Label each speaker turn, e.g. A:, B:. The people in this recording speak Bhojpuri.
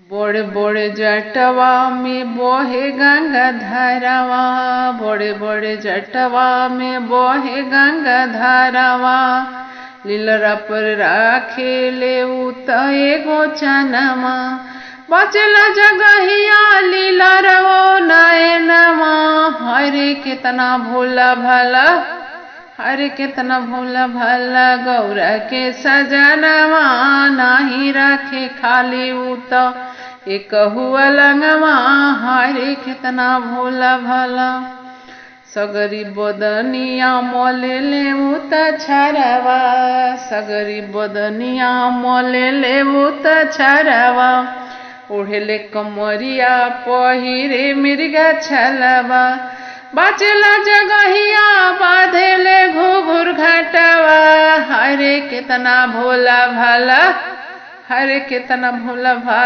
A: बड़े बड़े जटवा में बोहे गंगा धारावा, बड़े बड़े जटवा में बोहे गंगा धारावा। लीलरा पर राखे ले उत एगो चनमा, बचला जगहिया लीलरा वो नयनमा। हरे कितना भोला भला, हरे कितना भोला भला, गौरा के सजनवा नाही रखे खाली उत एक हुआ लंगवा। हरे कितना भोला भला, सगरी बदनिया मोले ले उत छरवा, सगरी बदनिया मोले ले उत छरवा। ओढ़ेले कमरिया पहिरे मिर्गा छलवा, बचला जगहिया बाधेले घुघुर घटवा। हरे कितना भोला भला, हरे कितना भोला भला।